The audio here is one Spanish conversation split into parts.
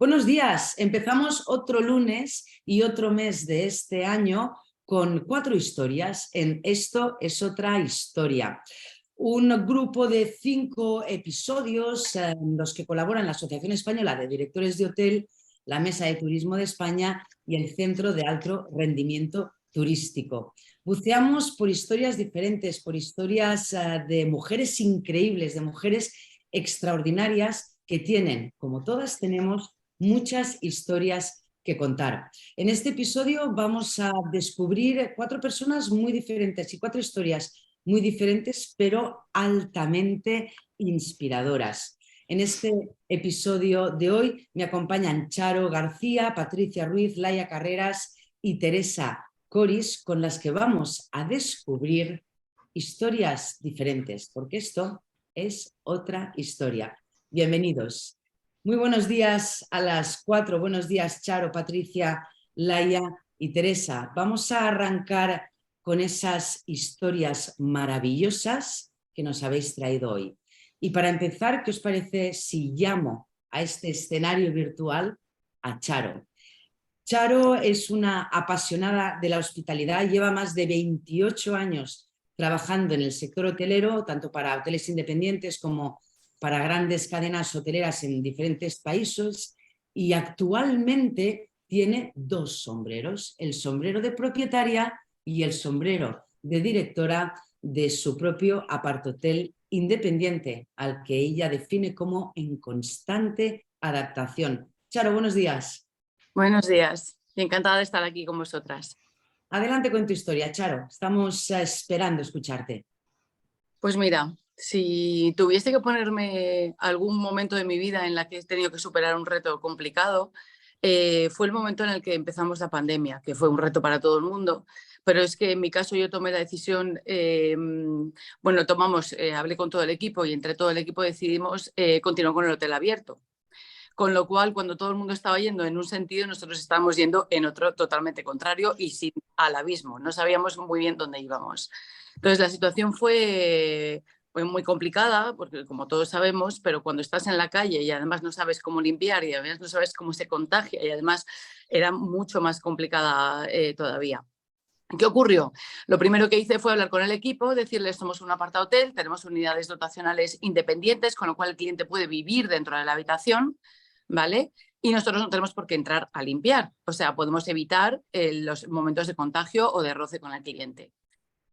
Buenos días, empezamos otro lunes y otro mes de este año con 4 historias en Esto es otra historia. Un grupo de 5 episodios en los que colaboran la Asociación Española de Directores de Hotel, la Mesa de Turismo de España y el Centro de Alto Rendimiento Turístico. Buceamos por historias diferentes, por historias de mujeres increíbles, de mujeres extraordinarias que tienen, como todas tenemos, muchas historias que contar. En este episodio vamos a descubrir 4 personas muy diferentes y 4 historias muy diferentes, pero altamente inspiradoras. En este episodio de hoy me acompañan Charo García, Patricia Ruiz, Laia Carreras y Teresa Coris, con las que vamos a descubrir historias diferentes, porque esto es otra historia. Bienvenidos. Muy buenos días a las 4. Buenos días, Charo, Patricia, Laia y Teresa. Vamos a arrancar con esas historias maravillosas que nos habéis traído hoy. Y para empezar, ¿qué os parece si llamo a este escenario virtual a Charo? Charo es una apasionada de la hospitalidad, lleva más de 28 años trabajando en el sector hotelero, tanto para hoteles independientes como para grandes cadenas hoteleras en diferentes países, y actualmente tiene 2 sombreros, el sombrero de propietaria y el sombrero de directora de su propio aparthotel independiente, al que ella define como en constante adaptación. Charo, buenos días. Buenos días, encantada de estar aquí con vosotras. Adelante con tu historia, Charo. Estamos esperando escucharte. Pues mira, si tuviese que ponerme algún momento de mi vida en la que he tenido que superar un reto complicado, fue el momento en el que empezamos la pandemia, que fue un reto para todo el mundo, pero es que en mi caso yo tomé la decisión, hablé con todo el equipo y entre todo el equipo decidimos continuar con el hotel abierto. Con lo cual, cuando todo el mundo estaba yendo en un sentido, nosotros estábamos yendo en otro totalmente contrario y sin al abismo. No sabíamos muy bien dónde íbamos. Entonces, la situación fue muy complicada, porque como todos sabemos, pero cuando estás en la calle y además no sabes cómo limpiar y además no sabes cómo se contagia y además era mucho más complicada todavía. ¿Qué ocurrió? Lo primero que hice fue hablar con el equipo, decirles somos un apartahotel, tenemos unidades dotacionales independientes, con lo cual el cliente puede vivir dentro de la habitación, ¿vale? Y nosotros no tenemos por qué entrar a limpiar, o sea, podemos evitar los momentos de contagio o de roce con el cliente.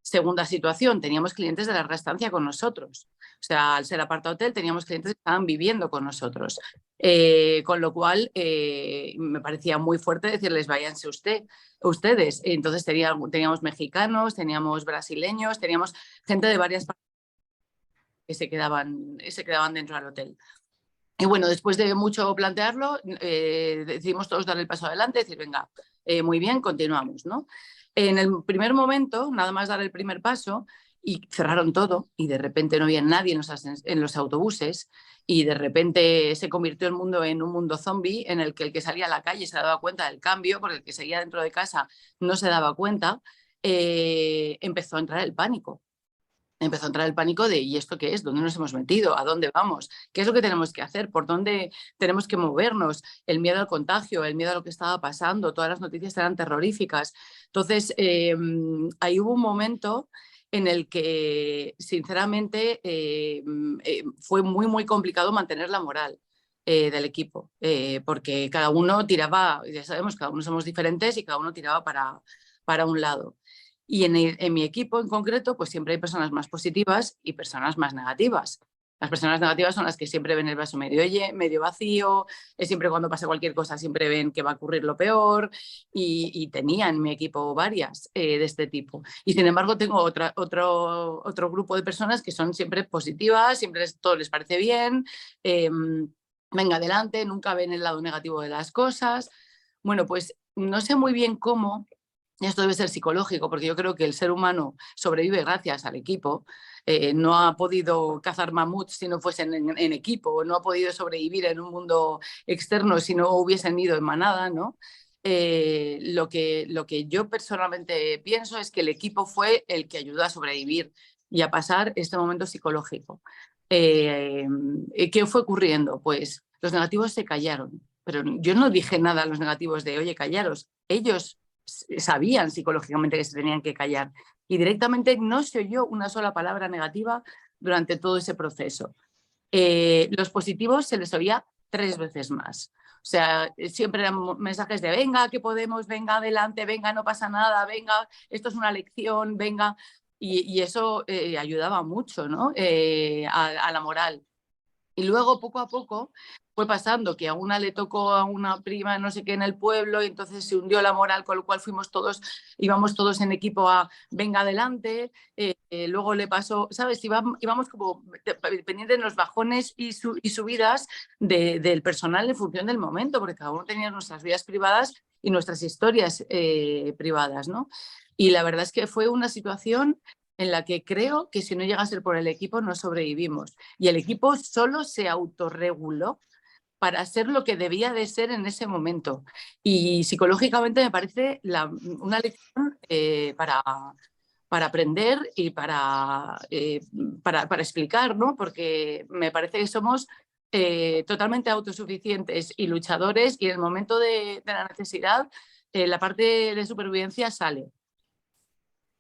Segunda situación, teníamos clientes de larga estancia con nosotros. O sea, al ser apartahotel teníamos clientes que estaban viviendo con nosotros. Con lo cual me parecía muy fuerte decirles váyanse ustedes. Entonces teníamos mexicanos, teníamos brasileños, teníamos gente de varias partes que se quedaban dentro del hotel. Y bueno, después de mucho plantearlo, decidimos todos dar el paso adelante, decir, venga, muy bien, continuamos, ¿no? En el primer momento, nada más dar el primer paso, y cerraron todo, y de repente no había nadie en los autobuses, y de repente se convirtió el mundo en un mundo zombie, en el que salía a la calle se daba cuenta del cambio, porque el que seguía dentro de casa no se daba cuenta, empezó a entrar el pánico. Empezó a entrar el pánico de ¿y esto qué es? ¿Dónde nos hemos metido? ¿A dónde vamos? ¿Qué es lo que tenemos que hacer? ¿Por dónde tenemos que movernos? El miedo al contagio, el miedo a lo que estaba pasando, todas las noticias eran terroríficas. Entonces, ahí hubo un momento en el que, sinceramente, fue muy complicado mantener la moral del equipo, porque cada uno tiraba, ya sabemos, cada uno somos diferentes y cada uno tiraba para un lado. Y en mi equipo en concreto, pues siempre hay personas más positivas y personas más negativas. Las personas negativas son las que siempre ven el vaso medio vacío, siempre cuando pasa cualquier cosa siempre ven que va a ocurrir lo peor y tenía en mi equipo varias de este tipo. Y sin embargo tengo otro grupo de personas que son siempre positivas, siempre todo les parece bien, venga adelante, nunca ven el lado negativo de las cosas. Bueno, pues no sé muy bien cómo. Esto debe ser psicológico, porque yo creo que el ser humano sobrevive gracias al equipo. No ha podido cazar mamuts si no fuesen en equipo, no ha podido sobrevivir en un mundo externo si no hubiesen ido en manada, ¿no? Lo que yo personalmente pienso es que el equipo fue el que ayudó a sobrevivir y a pasar este momento psicológico. ¿Qué fue ocurriendo? Pues los negativos se callaron. pero yo no dije nada a los negativos de, oye, callaros. Ellos sabían psicológicamente que se tenían que callar y directamente no se oyó una sola palabra negativa durante todo ese proceso. Los positivos se les oía 3 veces más. O sea, siempre eran mensajes de venga, que podemos, venga adelante, venga, no pasa nada, venga, esto es una lección, venga. Y eso ayudaba mucho, ¿no? A la moral. Y luego, poco a poco, fue pasando que a una le tocó a una prima no sé qué en el pueblo y entonces se hundió la moral, con lo cual íbamos todos en equipo a venga adelante. Luego le pasó, ¿sabes? Íbamos como pendientes de los bajones y subidas del personal en función del momento, porque cada uno tenía nuestras vidas privadas y nuestras historias privadas, ¿no? Y la verdad es que fue una situación en la que creo que si no llega a ser por el equipo no sobrevivimos. Y el equipo solo se autorreguló para ser lo que debía de ser en ese momento. Y psicológicamente me parece una lección para aprender y para explicar, ¿no? Porque me parece que somos totalmente autosuficientes y luchadores y en el momento de la necesidad la parte de supervivencia sale.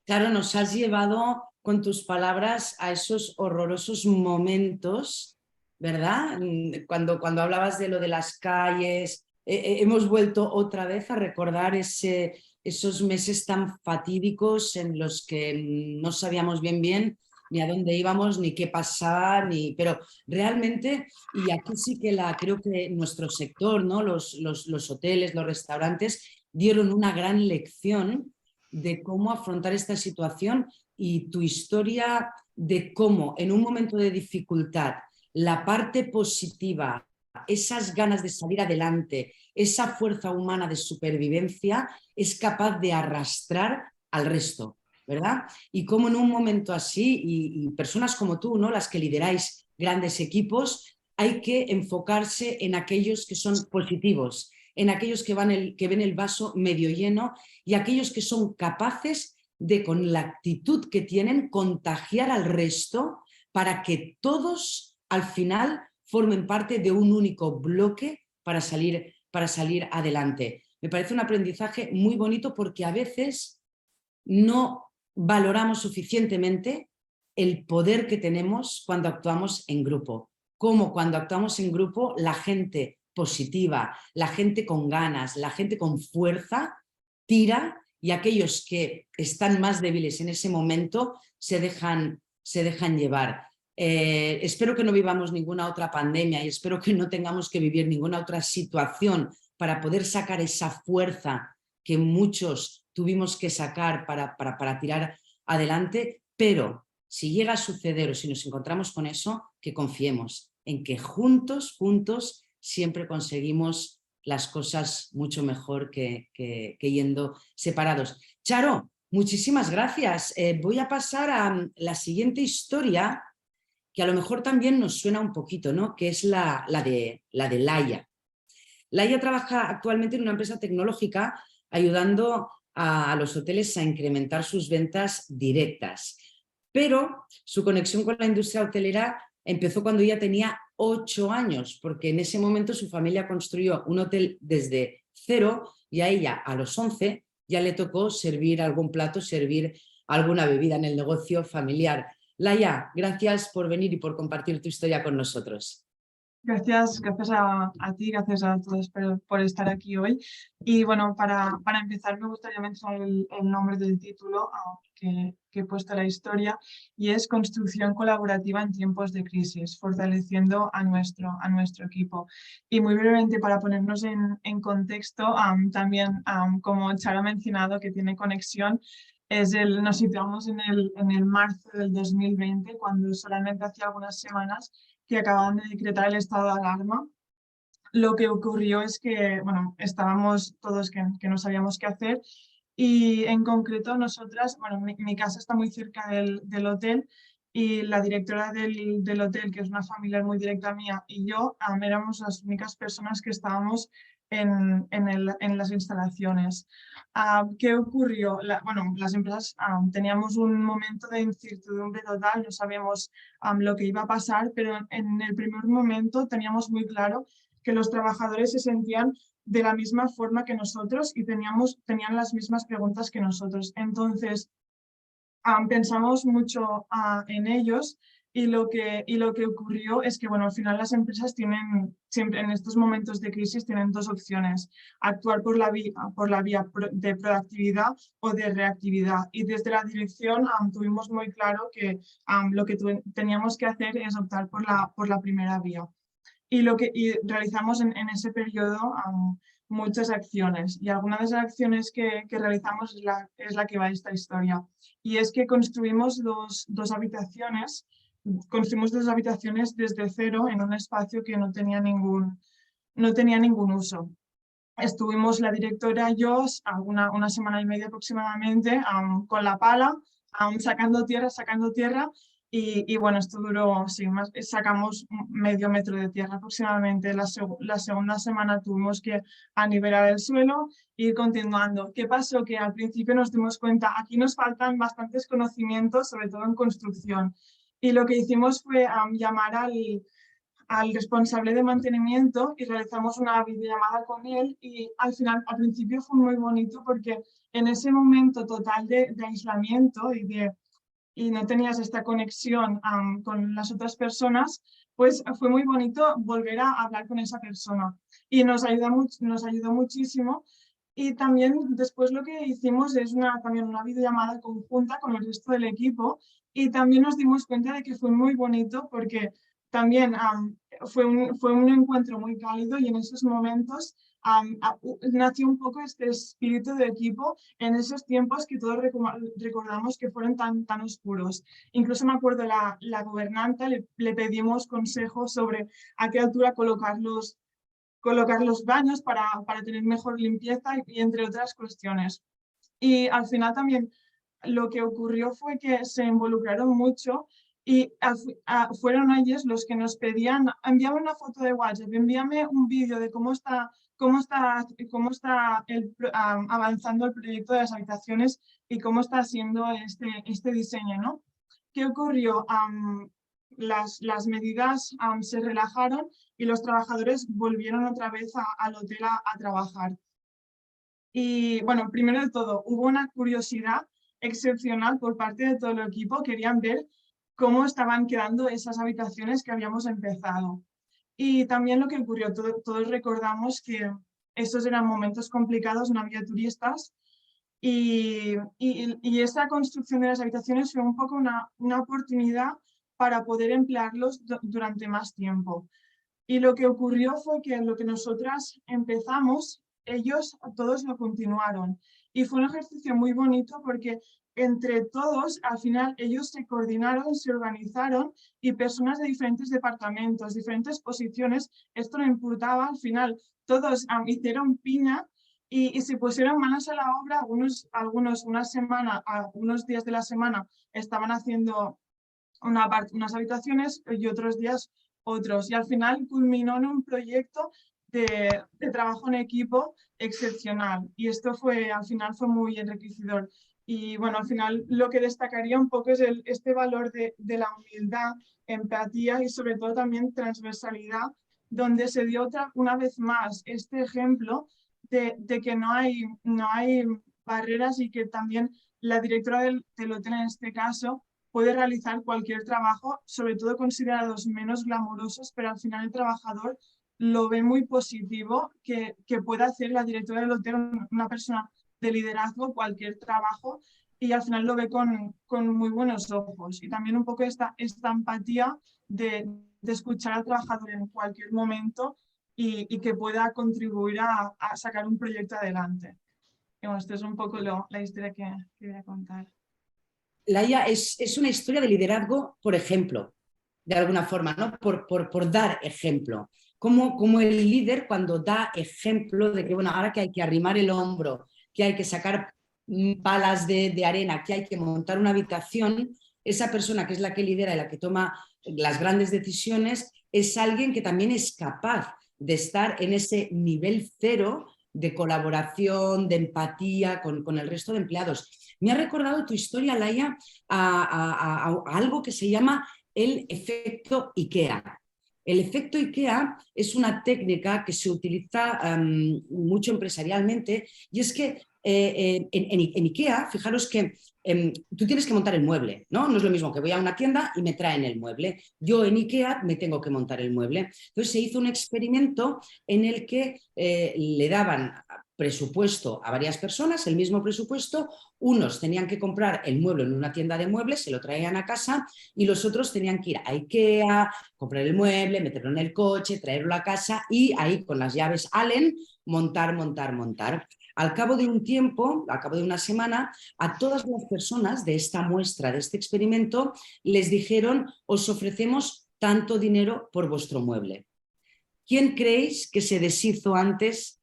Claro, nos has llevado con tus palabras a esos horrorosos momentos, ¿verdad? Cuando hablabas de lo de las calles, hemos vuelto otra vez a recordar esos meses tan fatídicos en los que no sabíamos bien ni a dónde íbamos, ni qué pasaba, pero realmente, y aquí sí que creo que nuestro sector, ¿no? Los hoteles, los restaurantes, dieron una gran lección de cómo afrontar esta situación y tu historia de cómo en un momento de dificultad la parte positiva, esas ganas de salir adelante, esa fuerza humana de supervivencia es capaz de arrastrar al resto, ¿verdad? Y cómo en un momento así, y personas como tú, ¿no? Las que lideráis grandes equipos, hay que enfocarse en aquellos que son positivos, en aquellos que ven el vaso medio lleno y aquellos que son capaces de, con la actitud que tienen, contagiar al resto para que todos al final formen parte de un único bloque para salir adelante. Me parece un aprendizaje muy bonito porque a veces no valoramos suficientemente el poder que tenemos cuando actuamos en grupo. Como cuando actuamos en grupo, la gente positiva, la gente con ganas, la gente con fuerza, tira y aquellos que están más débiles en ese momento se dejan llevar. Espero que no vivamos ninguna otra pandemia y espero que no tengamos que vivir ninguna otra situación para poder sacar esa fuerza que muchos tuvimos que sacar para tirar adelante, pero si llega a suceder o si nos encontramos con eso, que confiemos en que juntos siempre conseguimos las cosas mucho mejor que yendo separados. Charo, muchísimas gracias. Voy a pasar a la siguiente historia que a lo mejor también nos suena un poquito, ¿no? Que es la de Laia. Laia trabaja actualmente en una empresa tecnológica ayudando a los hoteles a incrementar sus ventas directas. Pero su conexión con la industria hotelera empezó cuando ella tenía 8 años, porque en ese momento su familia construyó un hotel desde cero y a ella a los 11 ya le tocó servir algún plato, servir alguna bebida en el negocio familiar. Laia, gracias por venir y por compartir tu historia con nosotros. Gracias a ti, gracias a todos por estar aquí hoy. Y bueno, para empezar me gustaría mencionar el nombre del título que he puesto a la historia y es Construcción colaborativa en tiempos de crisis, fortaleciendo a nuestro equipo. Y muy brevemente para ponernos en contexto, también como Charo ha mencionado que tiene conexión, nos situamos en el marzo del 2020, cuando solamente hace algunas semanas que acaban de decretar el estado de alarma. Lo que ocurrió es que, bueno, estábamos todos que no sabíamos qué hacer y en concreto nosotras, bueno, mi casa está muy cerca del hotel y la directora del hotel, que es una familiar muy directa mía, y yo éramos las únicas personas que estábamos en las instalaciones. ¿Qué ocurrió? Bueno, las empresas teníamos un momento de incertidumbre total, no sabíamos lo que iba a pasar, pero en el primer momento teníamos muy claro que los trabajadores se sentían de la misma forma que nosotros y tenían las mismas preguntas que nosotros. Entonces, pensamos mucho en ellos y lo que ocurrió es que, bueno, al final las empresas tienen, siempre en estos momentos de crisis, tienen dos opciones: actuar por la vía de proactividad o de reactividad. Y desde la dirección tuvimos muy claro que lo que teníamos que hacer es optar por la primera vía. Y realizamos en ese periodo muchas acciones, y alguna de esas acciones que realizamos es la que va a esta historia, y es que construimos dos habitaciones desde cero en un espacio que no tenía ningún uso. Estuvimos la directora y yo una semana y media aproximadamente con la pala, sacando tierra. Y bueno, esto duró, sí, sacamos medio metro de tierra aproximadamente. La segunda semana tuvimos que anivelar el suelo e ir continuando. ¿Qué pasó? Que al principio nos dimos cuenta, aquí nos faltan bastantes conocimientos, sobre todo en construcción. Y lo que hicimos fue llamar al responsable de mantenimiento y realizamos una videollamada con él, y al principio fue muy bonito porque en ese momento total de aislamiento y no tenías esta conexión con las otras personas, pues fue muy bonito volver a hablar con esa persona y nos ayudó muchísimo. Y también después lo que hicimos es también una videollamada conjunta con el resto del equipo, y también nos dimos cuenta de que fue muy bonito porque también fue un encuentro muy cálido, y en esos momentos nació un poco este espíritu de equipo en esos tiempos que todos recordamos que fueron tan oscuros. Incluso me acuerdo la gobernanta le pedimos consejos sobre a qué altura colocar los baños para tener mejor limpieza y entre otras cuestiones. Y al final también lo que ocurrió fue que se involucraron mucho y fueron ellos los que nos pedían: envíame una foto de WhatsApp, envíame un vídeo de cómo está avanzando el proyecto de las habitaciones y cómo está haciendo este diseño, ¿no? ¿Qué ocurrió? Las medidas se relajaron y los trabajadores volvieron otra vez al hotel a trabajar. Y bueno, primero de todo, hubo una curiosidad excepcional por parte de todo el equipo. Querían ver cómo estaban quedando esas habitaciones que habíamos empezado. Y también lo que ocurrió, todos recordamos que estos eran momentos complicados, no había turistas, y esa construcción de las habitaciones fue un poco una oportunidad para poder emplearlos durante más tiempo. Y lo que ocurrió fue que lo que nosotras empezamos, ellos todos lo continuaron. Y fue un ejercicio muy bonito porque entre todos, al final, ellos se coordinaron, se organizaron, y personas de diferentes departamentos, diferentes posiciones, esto no importaba, al final todos hicieron piña y se pusieron manos a la obra. Algunos unos días de la semana estaban haciendo unas habitaciones y otros días otros, y al final culminó en un proyecto de trabajo en equipo excepcional, y esto al final fue muy enriquecedor. Y bueno, al final lo que destacaría un poco es este valor de la humildad, empatía y sobre todo también transversalidad, donde se dio una vez más este ejemplo de que no hay barreras, y que también la directora del hotel en este caso puede realizar cualquier trabajo, sobre todo considerados menos glamurosos, pero al final el trabajador lo ve muy positivo, que pueda hacer la directora del hotel, una persona de liderazgo, cualquier trabajo, y al final lo ve con muy buenos ojos. Y también un poco esta empatía de escuchar al trabajador en cualquier momento y que pueda contribuir a sacar un proyecto adelante. Y bueno, esto es un poco la historia que quería contar. Laia, es una historia de liderazgo, por ejemplo, de alguna forma, ¿no? Por dar ejemplo. Como el líder, cuando da ejemplo de que, bueno, ahora que hay que arrimar el hombro, que hay que sacar palas de arena, que hay que montar una habitación, esa persona que es la que lidera y la que toma las grandes decisiones es alguien que también es capaz de estar en ese nivel cero de colaboración, de empatía con el resto de empleados. Me ha recordado tu historia, Laia, a algo que se llama el efecto IKEA. El efecto IKEA es una técnica que se utiliza mucho empresarialmente y es que en IKEA, fijaros que tú tienes que montar el mueble, ¿no? No es lo mismo que voy a una tienda y me traen el mueble. Yo en IKEA me tengo que montar el mueble. Entonces se hizo un experimento en el que le daban presupuesto a varias personas, el mismo presupuesto, unos tenían que comprar el mueble en una tienda de muebles, se lo traían a casa y los otros tenían que ir a IKEA, comprar el mueble, meterlo en el coche, traerlo a casa y ahí con las llaves Allen montar, montar, montar. Al cabo de un tiempo, al cabo de una semana, a todas las personas de esta muestra, de este experimento, les dijeron, os ofrecemos tanto dinero por vuestro mueble. ¿Quién creéis que se deshizo antes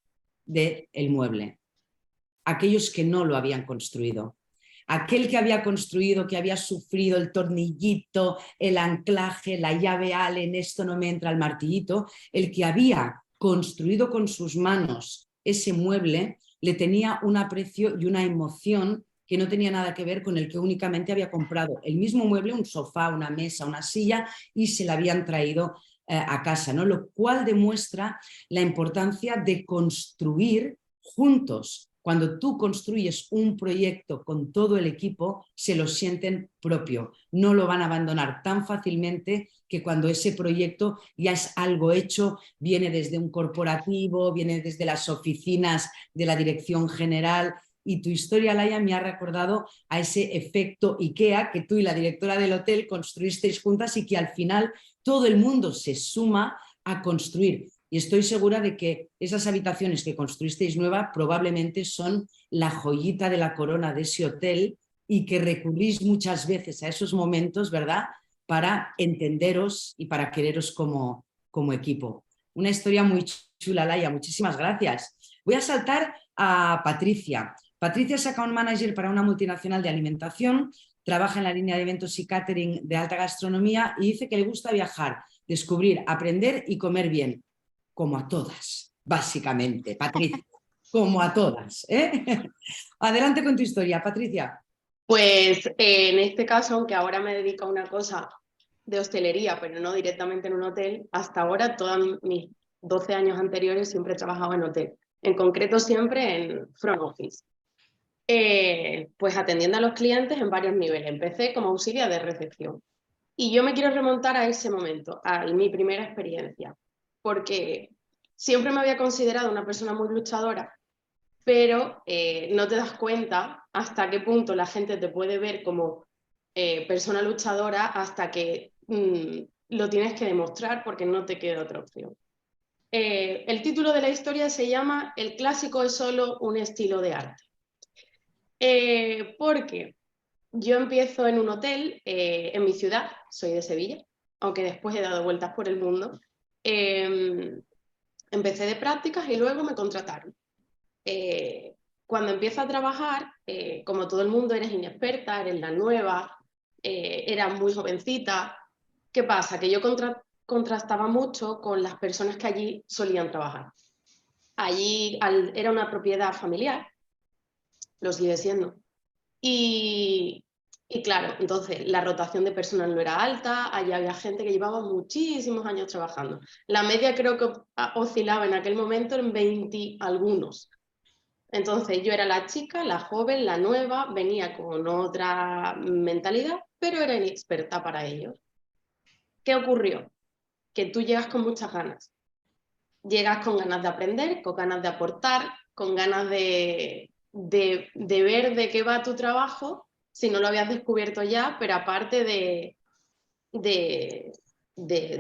del mueble? Aquellos que no lo habían construido. Aquel que había construido, que había sufrido el tornillito, el anclaje, la llave Allen, esto no me entra el martillito, el que había construido con sus manos ese mueble, le tenía un aprecio y una emoción que no tenía nada que ver con el que únicamente había comprado el mismo mueble, un sofá, una mesa, una silla, y se la habían traído a casa, ¿no? Lo cual demuestra la importancia de construir juntos. Cuando tú construyes un proyecto con todo el equipo, se lo sienten propio. No lo van a abandonar tan fácilmente que cuando ese proyecto ya es algo hecho, viene desde un corporativo, viene desde las oficinas de la dirección general. Y tu historia, Laia, me ha recordado a ese efecto IKEA que tú y la directora del hotel construisteis juntas y que al final todo el mundo se suma a construir. Y estoy segura de que esas habitaciones que construisteis nuevas probablemente son la joyita de la corona de ese hotel y que recurrís muchas veces a esos momentos, ¿verdad?, para entenderos y para quereros como equipo. Una historia muy chula, Laia. Muchísimas gracias. Voy a saltar a Patricia. Patricia es account manager para una multinacional de alimentación, trabaja en la línea de eventos y catering de alta gastronomía y dice que le gusta viajar, descubrir, aprender y comer bien. Como a todas, básicamente, Patricia, como a todas. Adelante con tu historia, Patricia. Pues en este caso, aunque ahora me dedico a una cosa de hostelería, pero no directamente en un hotel, hasta ahora, todos mis 12 años anteriores, siempre he trabajado en hotel. En concreto, siempre en front office. Pues atendiendo a los clientes en varios niveles. Empecé como auxiliar de recepción. Y yo me quiero remontar a ese momento, a mi primera experiencia, porque siempre me había considerado una persona muy luchadora, pero no te das cuenta hasta qué punto la gente te puede ver como persona luchadora hasta que lo tienes que demostrar porque no te queda otra opción. El título de la historia se llama El clásico es solo un estilo de arte. Porque yo empiezo en un hotel en mi ciudad, soy de Sevilla, aunque después he dado vueltas por el mundo. Empecé de prácticas y luego me contrataron. Cuando empiezo a trabajar, como todo el mundo, eres inexperta, eres la nueva, era muy jovencita. ¿Qué pasa? Que yo contrastaba mucho con las personas que allí solían trabajar. Allí era una propiedad familiar, lo sigue siendo. Y claro, entonces la rotación de personal no era alta, allí había gente que llevaba muchísimos años trabajando. La media creo que oscilaba en aquel momento en 20 algunos. Entonces yo era la chica, la joven, la nueva, venía con otra mentalidad, pero era inexperta para ellos. ¿Qué ocurrió? Que tú llegas con muchas ganas. Llegas con ganas de aprender, con ganas de aportar, con ganas de ver de qué va tu trabajo, si no lo habías descubierto ya, pero aparte de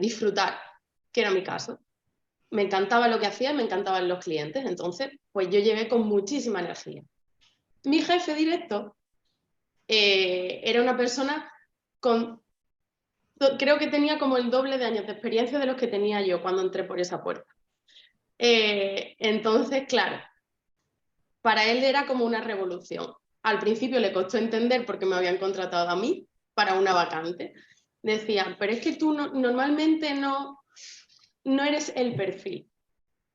disfrutar, que era mi caso. Me encantaba lo que hacía, me encantaban los clientes, entonces pues yo llegué con muchísima energía. Mi jefe directo era una persona creo que tenía como el doble de años de experiencia de los que tenía yo cuando entré por esa puerta. Entonces, claro, para él era como una revolución. Al principio le costó entender porque me habían contratado a mí para una vacante. Decían, pero es que tú normalmente no eres el perfil.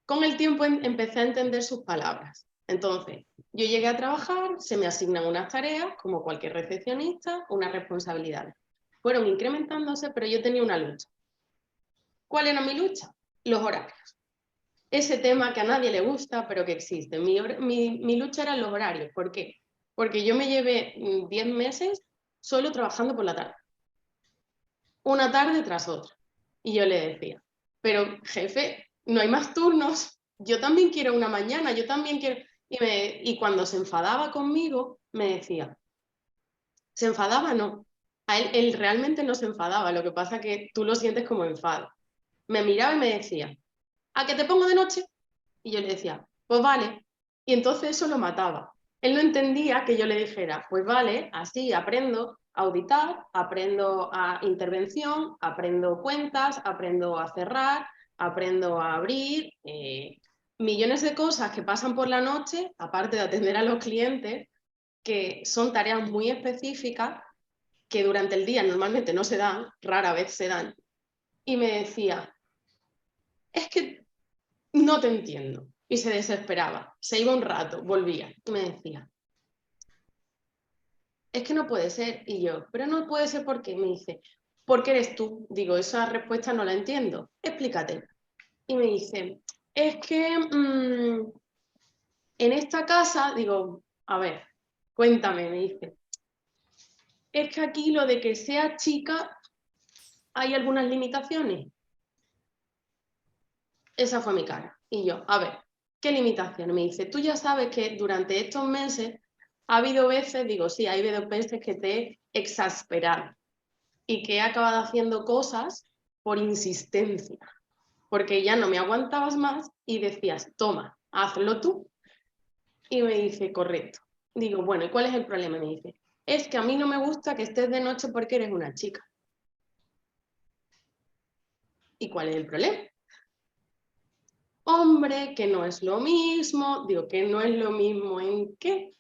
Con el tiempo empecé a entender sus palabras. Entonces, yo llegué a trabajar, se me asignan unas tareas, como cualquier recepcionista, unas responsabilidades. Fueron incrementándose, pero yo tenía una lucha. ¿Cuál era mi lucha? Los horarios. Ese tema que a nadie le gusta, pero que existe. Mi lucha era los horarios. ¿Por qué? Porque yo me llevé 10 meses solo trabajando por la tarde. Una tarde tras otra. Y yo le decía, pero jefe, no hay más turnos. Yo también quiero una mañana, yo también quiero... Y cuando se enfadaba conmigo, me decía, ¿se enfadaba? No. Él realmente no se enfadaba, lo que pasa es que tú lo sientes como enfado. Me miraba y me decía, ¿a que te pongo de noche? Y yo le decía, pues vale. Y entonces eso lo mataba. Él no entendía que yo le dijera, pues vale, así aprendo a auditar, aprendo a intervención, aprendo cuentas, aprendo a cerrar, aprendo a abrir, millones de cosas que pasan por la noche, aparte de atender a los clientes, que son tareas muy específicas que durante el día normalmente no se dan, rara vez se dan. Y me decía, es que no te entiendo. Y se desesperaba. Se iba un rato, volvía y me decía, es que no puede ser. Y yo, pero no puede ser ¿por qué? Me dice, porque eres tú. Digo, esa respuesta no la entiendo. Explícate. Y me dice, es que en esta casa, digo, a ver, cuéntame, me dice, es que aquí lo de que sea chica hay algunas limitaciones. Esa fue mi cara. Y yo, a ver, ¿qué limitaciones? Me dice, tú ya sabes que durante estos meses ha habido veces, digo, sí, ha habido veces que te he exasperado y que he acabado haciendo cosas por insistencia, porque ya no me aguantabas más y decías, toma, hazlo tú. Y me dice, correcto. Digo, bueno, ¿y cuál es el problema? Me dice, es que a mí no me gusta que estés de noche porque eres una chica. ¿Y cuál es el problema? Hombre, que no es lo mismo. Digo, que no es lo mismo ¿en qué?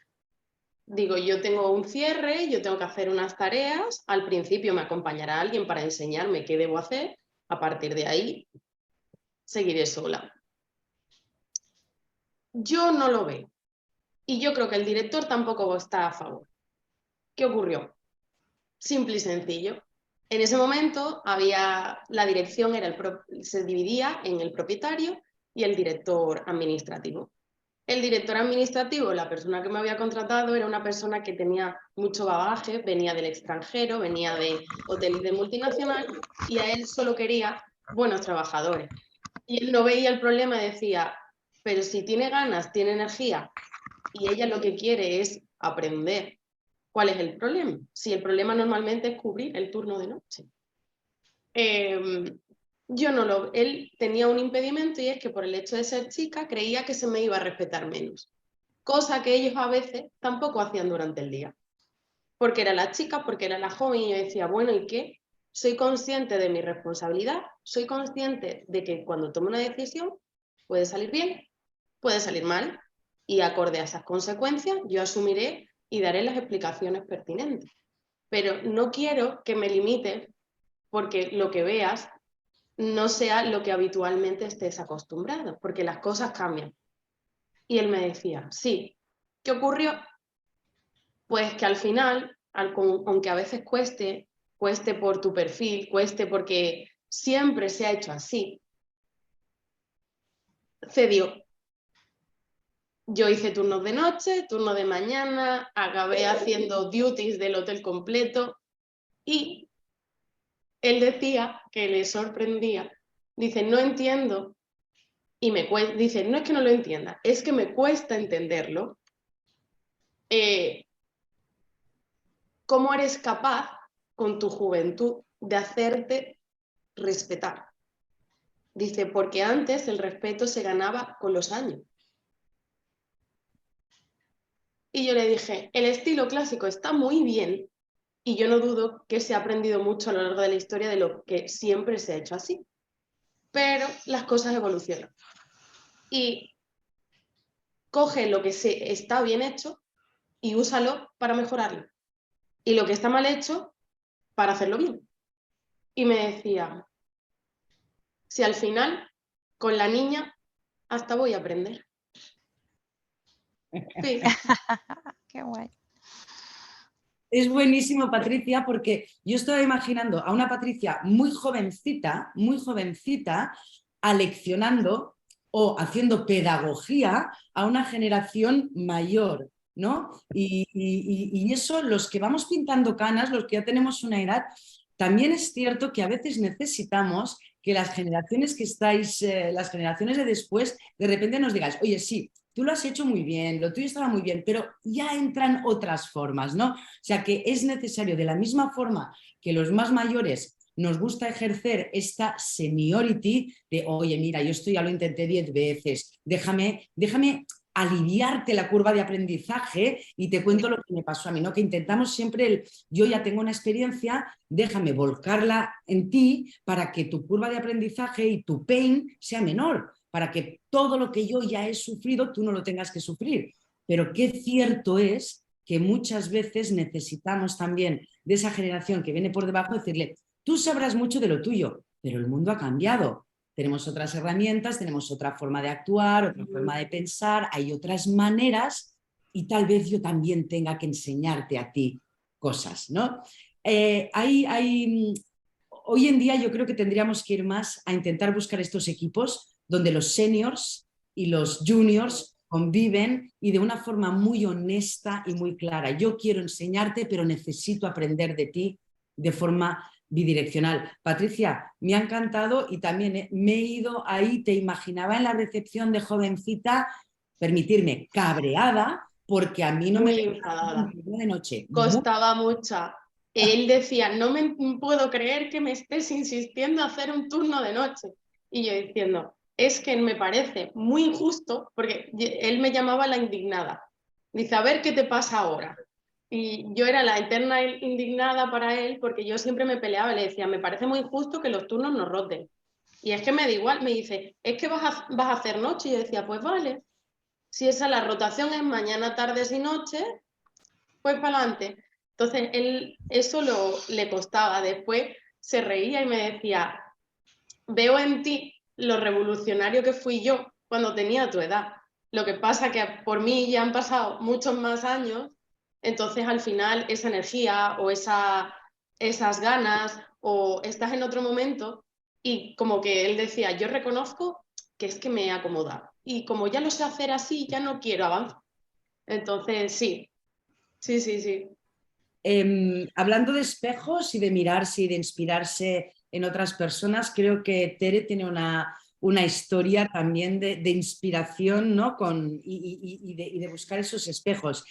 Digo, yo tengo un cierre, yo tengo que hacer unas tareas, al principio me acompañará alguien para enseñarme qué debo hacer, a partir de ahí seguiré sola. Yo no lo veo y yo creo que el director tampoco está a favor. ¿Qué ocurrió? Simple y sencillo. En ese momento la dirección se dividía en el propietario y el director administrativo. El director administrativo, la persona que me había contratado, era una persona que tenía mucho bagaje, venía del extranjero, venía de hoteles de multinacional y a él solo quería buenos trabajadores. Y él no veía el problema y decía, pero si tiene ganas, tiene energía y ella lo que quiere es aprender, ¿cuál es el problema? Si el problema normalmente es cubrir el turno de noche. Él tenía un impedimento y es que por el hecho de ser chica creía que se me iba a respetar menos, cosa que ellos a veces tampoco hacían durante el día, porque era la chica, porque era la joven y yo decía, bueno, ¿y qué? Soy consciente de mi responsabilidad, soy consciente de que cuando tomo una decisión puede salir bien, puede salir mal y acorde a esas consecuencias yo asumiré y daré las explicaciones pertinentes, pero no quiero que me limite porque lo que veas no sea lo que habitualmente estés acostumbrado, porque las cosas cambian. Y él me decía, sí, ¿qué ocurrió? Pues que al final, aunque a veces cueste por tu perfil, cueste porque siempre se ha hecho así, cedió. Yo hice turnos de noche, turno de mañana, acabé haciendo duties del hotel completo y él decía que le sorprendía. Dice, no entiendo. Y dice, no es que no lo entienda, es que me cuesta entenderlo. ¿Cómo eres capaz con tu juventud de hacerte respetar? Dice, porque antes el respeto se ganaba con los años. Y yo le dije, el estilo clásico está muy bien y yo no dudo que se ha aprendido mucho a lo largo de la historia de lo que siempre se ha hecho así. Pero las cosas evolucionan. Y coge lo que está bien hecho y úsalo para mejorarlo. Y lo que está mal hecho, para hacerlo bien. Y me decía, si al final, con la niña, hasta voy a aprender. Sí. Qué guay. Es buenísimo, Patricia, porque yo estaba imaginando a una Patricia muy jovencita, aleccionando o haciendo pedagogía a una generación mayor, ¿no? Y eso, los que vamos pintando canas, los que ya tenemos una edad, también es cierto que a veces necesitamos que las generaciones que estáis, las generaciones de después, de repente nos digáis, oye, sí, tú lo has hecho muy bien, lo tuyo estaba muy bien, pero ya entran otras formas, ¿no? O sea que es necesario, de la misma forma que los más mayores nos gusta ejercer esta seniority de, oye, mira, yo esto ya lo intenté 10 veces, déjame aliviarte la curva de aprendizaje y te cuento lo que me pasó a mí, ¿no? Que intentamos siempre el, yo ya tengo una experiencia, déjame volcarla en ti para que tu curva de aprendizaje y tu pain sea menor, para que todo lo que yo ya he sufrido tú no lo tengas que sufrir. Pero qué cierto es que muchas veces necesitamos también de esa generación que viene por debajo decirle, tú sabrás mucho de lo tuyo, pero el mundo ha cambiado. Tenemos otras herramientas, tenemos otra forma de actuar, otra forma de pensar, hay otras maneras y tal vez yo también tenga que enseñarte a ti cosas, ¿no? Hoy en día yo creo que tendríamos que ir más a intentar buscar estos equipos donde los seniors y los juniors conviven y de una forma muy honesta y muy clara. Yo quiero enseñarte, pero necesito aprender de ti de forma bidireccional. Patricia, me ha encantado y también me he ido ahí, te imaginaba en la recepción de jovencita, permitirme, cabreada, porque a mí no me Muy enfadada. de noche. Costaba mucho. Él decía, no me puedo creer que me estés insistiendo a hacer un turno de noche. Y yo diciendo, es que me parece muy injusto, porque él me llamaba la indignada. Dice, a ver qué te pasa ahora. Y yo era la eterna indignada para él, porque yo siempre me peleaba y le decía, me parece muy injusto que los turnos nos roten. Y es que me da igual, me dice, es que vas a hacer noche. Y yo decía, pues vale, si esa la rotación es mañana, tardes y noches, pues para adelante. Entonces, él eso le costaba. Después se reía y me decía, veo en ti lo revolucionario que fui yo cuando tenía tu edad. Lo que pasa que por mí ya han pasado muchos más años, entonces al final esa energía o esas ganas o estás en otro momento y como que él decía, yo reconozco que es que me he acomodado y como ya lo sé hacer así, ya no quiero avanzar. Entonces, sí, sí, sí, sí. Hablando de espejos y de mirarse y de inspirarse en otras personas, creo que Tere tiene una historia también de inspiración, ¿no? Y de buscar esos espejos.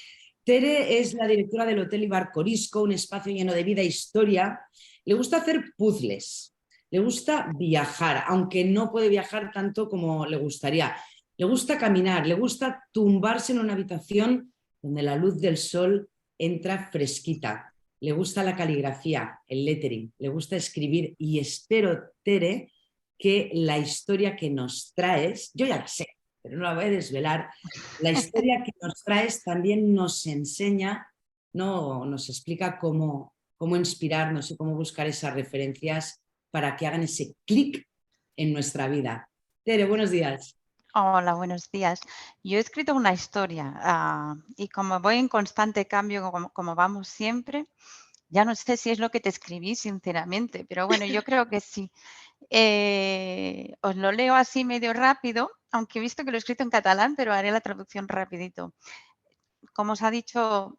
Tere es la directora del Hotel Ibar Corisco, un espacio lleno de vida e historia. Le gusta hacer puzzles, le gusta viajar, aunque no puede viajar tanto como le gustaría. Le gusta caminar, le gusta tumbarse en una habitación donde la luz del sol entra fresquita. Le gusta la caligrafía, el lettering, le gusta escribir y espero, Tere, que la historia que nos traes, yo ya la sé, pero no la voy a desvelar, la historia que nos traes también nos enseña, ¿no? Nos explica cómo inspirarnos y cómo buscar esas referencias para que hagan ese clic en nuestra vida. Tere, buenos días. Hola, buenos días. Yo he escrito una historia y como voy en constante cambio, como vamos siempre, ya no sé si es lo que te escribí, sinceramente, pero bueno, yo creo que sí. Os lo leo así medio rápido, aunque he visto que lo he escrito en catalán, pero haré la traducción rapidito. Como os ha dicho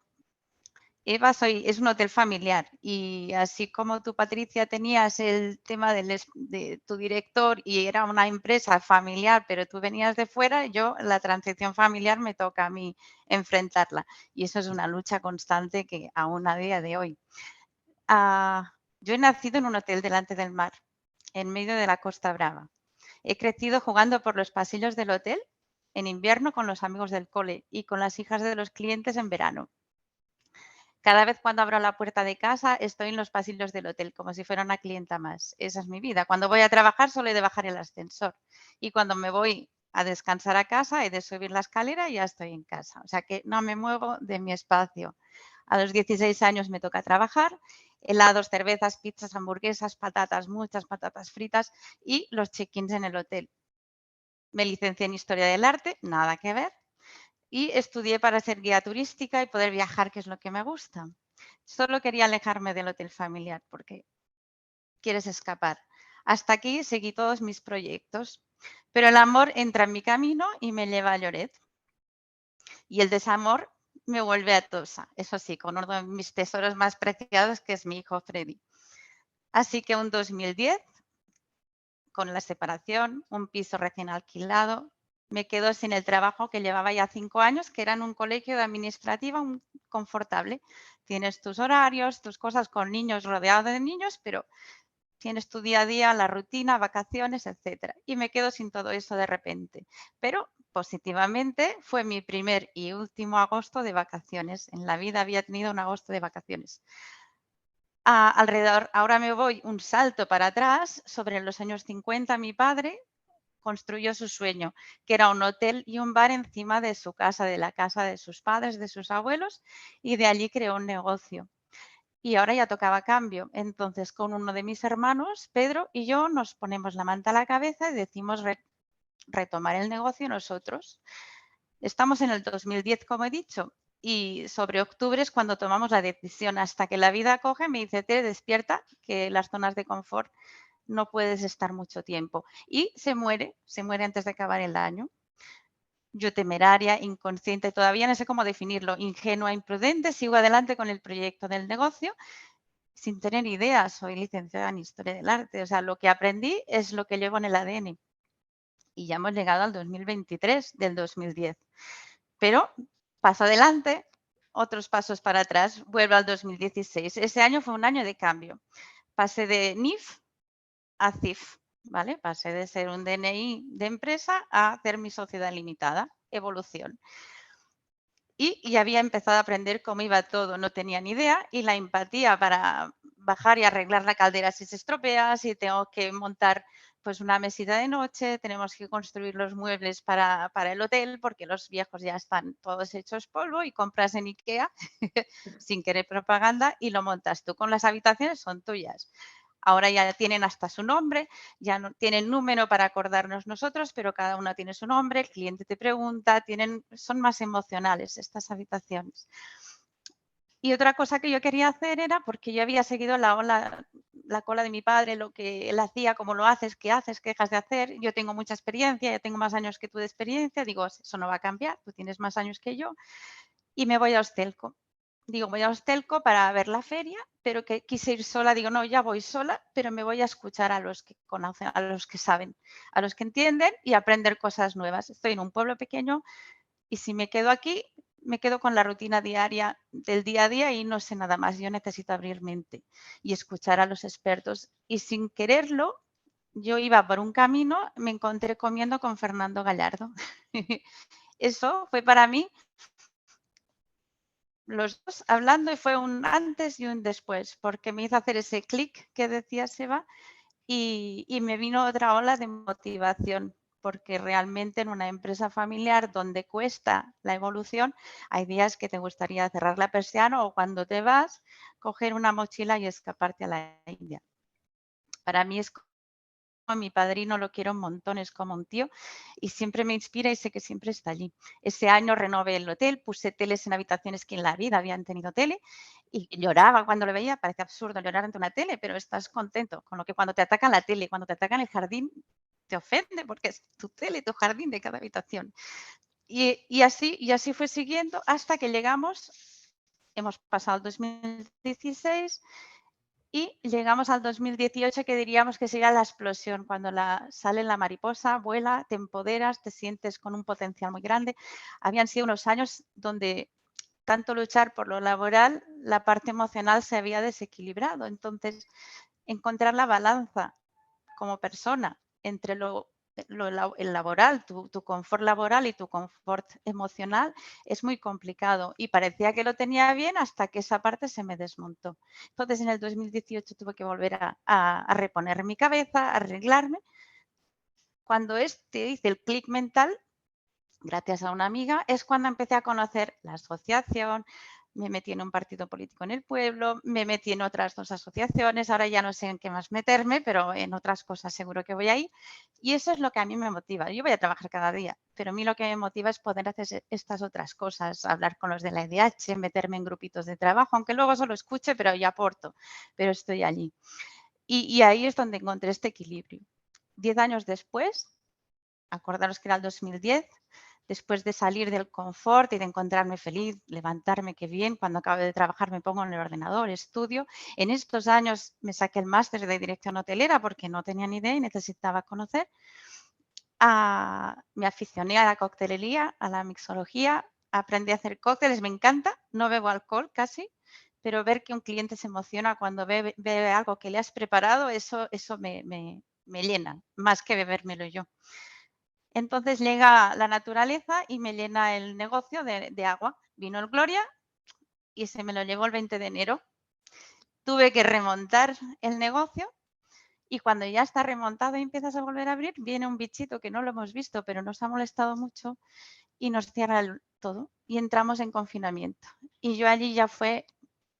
Eva, es un hotel familiar y así como tú, Patricia, tenías el tema de tu director y era una empresa familiar, pero tú venías de fuera, yo la transición familiar me toca a mí enfrentarla y eso es una lucha constante que aún a día de hoy. Yo he nacido en un hotel delante del mar, en medio de la Costa Brava. He crecido jugando por los pasillos del hotel en invierno con los amigos del cole y con las hijas de los clientes en verano. Cada vez cuando abro la puerta de casa estoy en los pasillos del hotel como si fuera una clienta más. Esa es mi vida. Cuando voy a trabajar solo he de bajar el ascensor y cuando me voy a descansar a casa he de subir la escalera y ya estoy en casa. O sea que no me muevo de mi espacio. A los 16 años me toca trabajar, helados, cervezas, pizzas, hamburguesas, patatas, muchas patatas fritas y los check-ins en el hotel. Me licencié en Historia del Arte, nada que ver. Y estudié para ser guía turística y poder viajar, que es lo que me gusta. Solo quería alejarme del hotel familiar porque quieres escapar. Hasta aquí seguí todos mis proyectos, pero el amor entra en mi camino y me lleva a Lloret. Y el desamor me vuelve a Tossa, eso sí, con uno de mis tesoros más preciados, que es mi hijo Freddy. Así que un 2010, con la separación, un piso recién alquilado, me quedo sin el trabajo que llevaba ya 5 años, que era en un colegio de administrativa confortable. Tienes tus horarios, tus cosas con niños, rodeado de niños, pero tienes tu día a día, la rutina, vacaciones, etcétera. Y me quedo sin todo eso de repente. Pero positivamente fue mi primer y último agosto de vacaciones. En la vida había tenido un agosto de vacaciones. Alrededor, ahora me voy un salto para atrás. Sobre los años 50, mi padre construyó su sueño, que era un hotel y un bar encima de su casa, de la casa de sus padres, de sus abuelos, y de allí creó un negocio. Y ahora ya tocaba cambio. Entonces, con uno de mis hermanos, Pedro, y yo nos ponemos la manta a la cabeza y decimos retomar el negocio nosotros. Estamos en el 2010, como he dicho, y sobre octubre es cuando tomamos la decisión. Hasta que la vida coge, me dice, te despierta, que las zonas de confort no puedes estar mucho tiempo. Y se muere antes de acabar el año. Yo temeraria, inconsciente, todavía no sé cómo definirlo, ingenua, imprudente, sigo adelante con el proyecto del negocio sin tener idea. Soy licenciada en Historia del Arte, o sea, lo que aprendí es lo que llevo en el ADN. Y ya hemos llegado al 2023 del 2010. Pero paso adelante, otros pasos para atrás, vuelvo al 2016. Ese año fue un año de cambio. Pasé de NIF a CIF, ¿vale? Pasé de ser un DNI de empresa a hacer mi sociedad limitada, evolución. Y había empezado a aprender cómo iba todo, no tenía ni idea, y la empatía para bajar y arreglar la caldera si se estropea, si tengo que montar pues una mesita de noche, tenemos que construir los muebles para el hotel porque los viejos ya están todos hechos polvo y compras en IKEA sin querer propaganda y lo montas tú. Con las habitaciones son tuyas. Ahora ya tienen hasta su nombre, ya no tienen número para acordarnos nosotros, pero cada una tiene su nombre, el cliente te pregunta, son más emocionales estas habitaciones. Y otra cosa que yo quería hacer era, porque yo había seguido la cola de mi padre, lo que él hacía, cómo lo haces, qué dejas de hacer. Yo tengo mucha experiencia, ya tengo más años que tú de experiencia, digo, eso no va a cambiar, tú tienes más años que yo, y me voy a Hostelco. Digo, voy a Hostelco para ver la feria, pero que quise ir sola. Digo, no, ya voy sola, pero me voy a escuchar a los que conocen, a los que saben, a los que entienden y aprender cosas nuevas. Estoy en un pueblo pequeño y si me quedo aquí, me quedo con la rutina diaria del día a día y no sé nada más. Yo necesito abrir mente y escuchar a los expertos. Y sin quererlo, yo iba por un camino, me encontré comiendo con Fernando Gallardo. Eso fue para mí los dos hablando y fue un antes y un después, porque me hizo hacer ese clic que decía Seba y me vino otra ola de motivación, porque realmente en una empresa familiar donde cuesta la evolución, hay días que te gustaría cerrar la persiana o cuando te vas, coger una mochila y escaparte a la India. Para mí es mi padrino, lo quiero un montón, es como un tío y siempre me inspira y sé que siempre está allí. Ese año renové el hotel, puse teles en habitaciones que en la vida habían tenido tele y lloraba cuando lo veía, parece absurdo llorar ante una tele, pero estás contento con lo que cuando te atacan la tele, cuando te atacan el jardín, te ofende porque es tu tele, tu jardín de cada habitación. Y así fue siguiendo hasta que llegamos, hemos pasado el 2016 y llegamos al 2018 que diríamos que sería la explosión, cuando sale la mariposa, vuela, te empoderas, te sientes con un potencial muy grande. Habían sido unos años donde tanto luchar por lo laboral, la parte emocional se había desequilibrado. Entonces, encontrar la balanza como persona entre el laboral, tu confort laboral y tu confort emocional es muy complicado y parecía que lo tenía bien hasta que esa parte se me desmontó. Entonces en el 2018 tuve que volver a reponer mi cabeza, a arreglarme. Cuando te hice el clic mental, gracias a una amiga, es cuando empecé a conocer la asociación, me metí en un partido político en el pueblo, me metí en otras 2 asociaciones, ahora ya no sé en qué más meterme, pero en otras cosas seguro que voy a ir. Y eso es lo que a mí me motiva. Yo voy a trabajar cada día, pero a mí lo que me motiva es poder hacer estas otras cosas, hablar con los de la EDH, meterme en grupitos de trabajo, aunque luego solo escuche, pero yo aporto, pero estoy allí. Y ahí es donde encontré este equilibrio. 10 años después, acordaros que era el 2010, después de salir del confort y de encontrarme feliz, levantarme, qué bien, cuando acabo de trabajar me pongo en el ordenador, estudio. En estos años me saqué el máster de dirección hotelera porque no tenía ni idea y necesitaba conocer. Me aficioné a la coctelería, a la mixología, aprendí a hacer cócteles, me encanta, no bebo alcohol casi, pero ver que un cliente se emociona cuando ve algo que le has preparado, eso me llena, más que bebérmelo yo. Entonces llega la naturaleza y me llena el negocio de agua. Vino el Gloria y se me lo llevó el 20 de enero. Tuve que remontar el negocio y cuando ya está remontado y empiezas a volver a abrir, viene un bichito que no lo hemos visto, pero nos ha molestado mucho y nos cierra todo y entramos en confinamiento. Y yo allí ya fue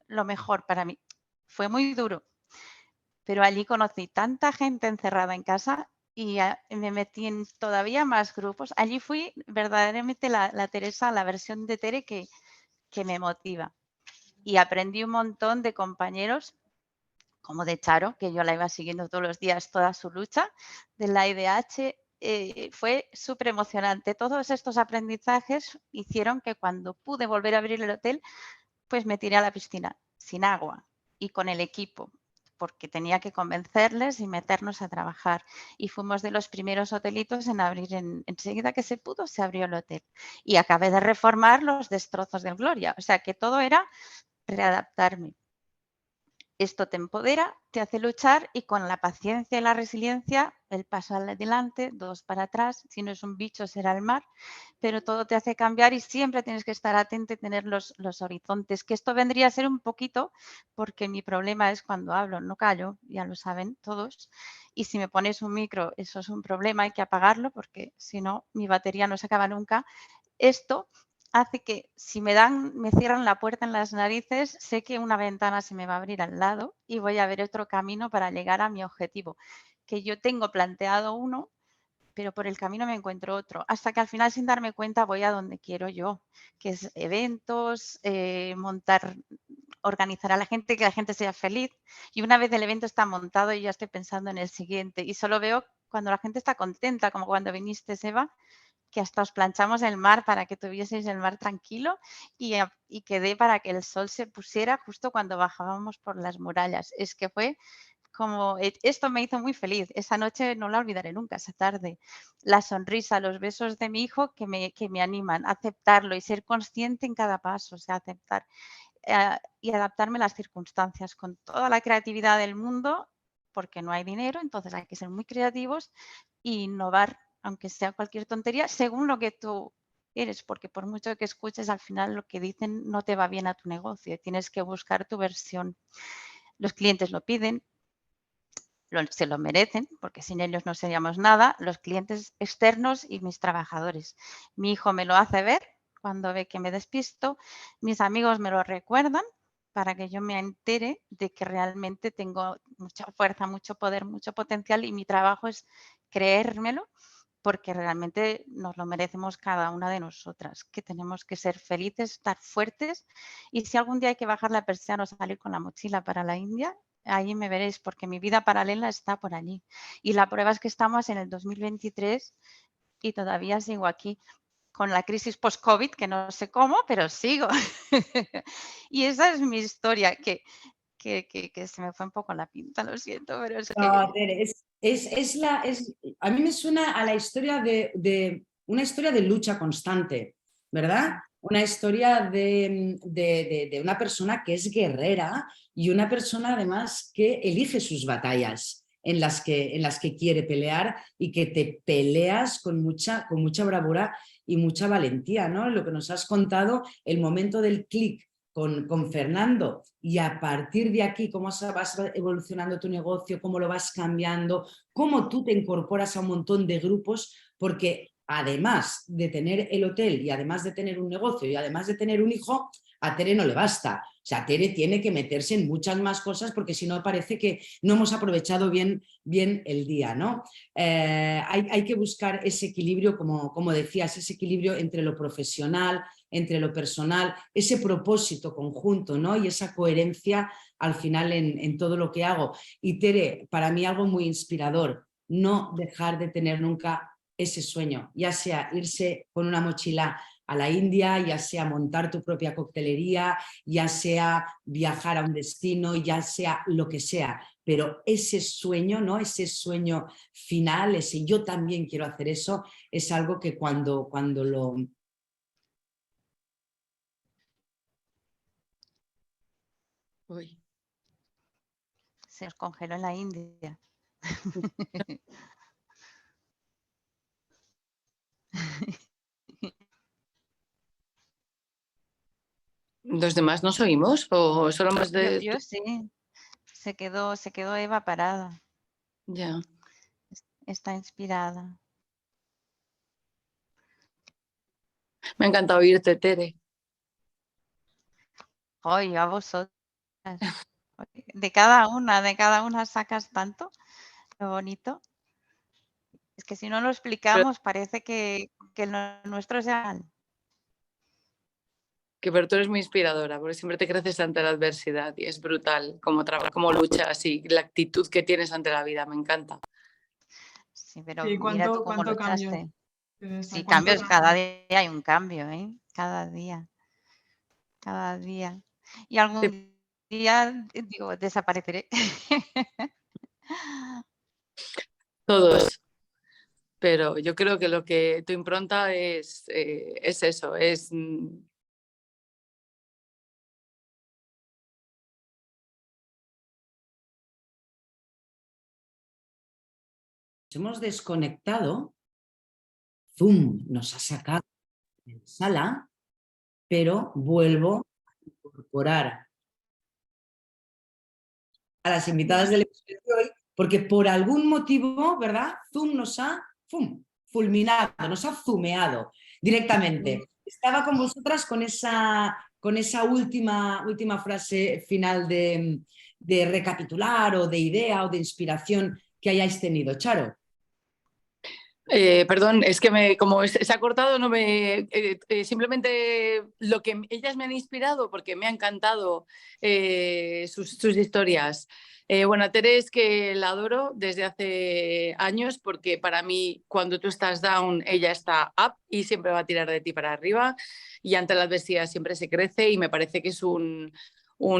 lo mejor para mí. Fue muy duro, pero allí conocí tanta gente encerrada en casa y me metí en todavía más grupos. Allí fui verdaderamente la Teresa, la versión de Tere que me motiva. Y aprendí un montón de compañeros, como de Charo, que yo la iba siguiendo todos los días, toda su lucha, de la IDH. Fue súper emocionante. Todos estos aprendizajes hicieron que cuando pude volver a abrir el hotel, pues me tiré a la piscina, sin agua y con el equipo, porque tenía que convencerles y meternos a trabajar. Y fuimos de los primeros hotelitos en abrir, enseguida que se pudo, se abrió el hotel. Y acabé de reformar los destrozos del Gloria. O sea que todo era readaptarme. Esto te empodera, te hace luchar y con la paciencia y la resiliencia, el paso adelante, 2 para atrás, si no es un bicho será el mar, pero todo te hace cambiar y siempre tienes que estar atento y tener los horizontes, que esto vendría a ser un poquito, porque mi problema es cuando hablo, no callo, ya lo saben todos, y si me pones un micro, eso es un problema, hay que apagarlo porque si no, mi batería no se acaba nunca. Esto hace que si me cierran la puerta en las narices, sé que una ventana se me va a abrir al lado y voy a ver otro camino para llegar a mi objetivo, que yo tengo planteado uno, pero por el camino me encuentro otro, hasta que al final sin darme cuenta voy a donde quiero yo, que es eventos, organizar a la gente, que la gente sea feliz. Y una vez el evento está montado, yo ya estoy pensando en el siguiente y solo veo cuando la gente está contenta, como cuando viniste, Eva, que hasta os planchamos el mar para que tuvieseis el mar tranquilo y quedé para que el sol se pusiera justo cuando bajábamos por las murallas. Es que fue como, esto me hizo muy feliz. Esa noche no la olvidaré nunca, esa tarde. La sonrisa, los besos de mi hijo que me animan a aceptarlo y ser consciente en cada paso, o sea, aceptar y adaptarme a las circunstancias con toda la creatividad del mundo, porque no hay dinero, entonces hay que ser muy creativos e innovar, aunque sea cualquier tontería, según lo que tú eres, porque por mucho que escuches, al final lo que dicen no te va bien a tu negocio, tienes que buscar tu versión. Los clientes lo piden, se lo merecen, porque sin ellos no seríamos nada, los clientes externos y mis trabajadores. Mi hijo me lo hace ver cuando ve que me despisto, mis amigos me lo recuerdan para que yo me entere de que realmente tengo mucha fuerza, mucho poder, mucho potencial y mi trabajo es creérmelo porque realmente nos lo merecemos cada una de nosotras, que tenemos que ser felices, estar fuertes y si algún día hay que bajar la persiana o salir con la mochila para la India, ahí me veréis porque mi vida paralela está por allí. Y la prueba es que estamos en el 2023 y todavía sigo aquí con la crisis post-COVID, que no sé cómo, pero sigo. Y esa es mi historia, que se me fue un poco la pinta, lo siento, pero es que... No, Tere, a mí me suena a la historia de una historia de lucha constante, ¿verdad? Una historia de una persona que es guerrera y una persona además que elige sus batallas en las que quiere pelear y que te peleas con mucha bravura y mucha valentía, ¿no? Lo que nos has contado, el momento del clic con Fernando y a partir de aquí cómo vas evolucionando tu negocio, cómo lo vas cambiando, cómo tú te incorporas a un montón de grupos, porque además de tener el hotel y además de tener un negocio y además de tener un hijo, a Tere no le basta. O sea, Tere tiene que meterse en muchas más cosas porque si no parece que no hemos aprovechado bien el día, ¿no? Hay que buscar ese equilibrio, como decías, ese equilibrio entre lo profesional, entre lo personal, ese propósito conjunto, ¿no? Y esa coherencia al final en todo lo que hago. Y Tere, para mí algo muy inspirador, no dejar de tener nunca ese sueño, ya sea irse con una mochila a la India, ya sea montar tu propia coctelería, ya sea viajar a un destino, ya sea lo que sea, pero ese sueño, ¿no? Ese sueño final, ese yo también quiero hacer eso, es algo que cuando lo... Uy. Se os congeló en la India. ¿Los demás nos oímos o solo más de...? Yo sí, se quedó Eva parada. Ya. Está inspirada. Me ha encantado oírte, Tere. Oye, a vosotras. De cada una sacas tanto. Qué bonito. Es que si no lo explicamos parece que lo nuestro es real. Pero tú eres muy inspiradora, porque siempre te creces ante la adversidad y es brutal cómo trabajas, cómo luchas y la actitud que tienes ante la vida, me encanta. Sí, pero Sí, mira tú cómo cuánto cambio, luchaste. Teresa, Sí, cuánto cambios, cada cambio. día hay un cambio, ¿eh? Cada día. Y algún día, digo, desapareceré. Todos, pero yo creo que lo que tu impronta es eso, es... hemos desconectado, Zoom nos ha sacado de la sala, pero vuelvo a incorporar a las invitadas del episodio de hoy, porque por algún motivo, ¿verdad? Zoom nos ha fulminado, nos ha zoomeado directamente. Estaba con vosotras con esa última frase final de recapitular o de idea o de inspiración que hayáis tenido. Charo. Perdón, es que como se ha cortado, no simplemente lo que ellas me han inspirado, porque me ha encantado sus historias. Bueno, a Tere es que la adoro desde hace años, porque para mí cuando tú estás down, ella está up y siempre va a tirar de ti para arriba, y ante la adversidad siempre se crece, y me parece que es un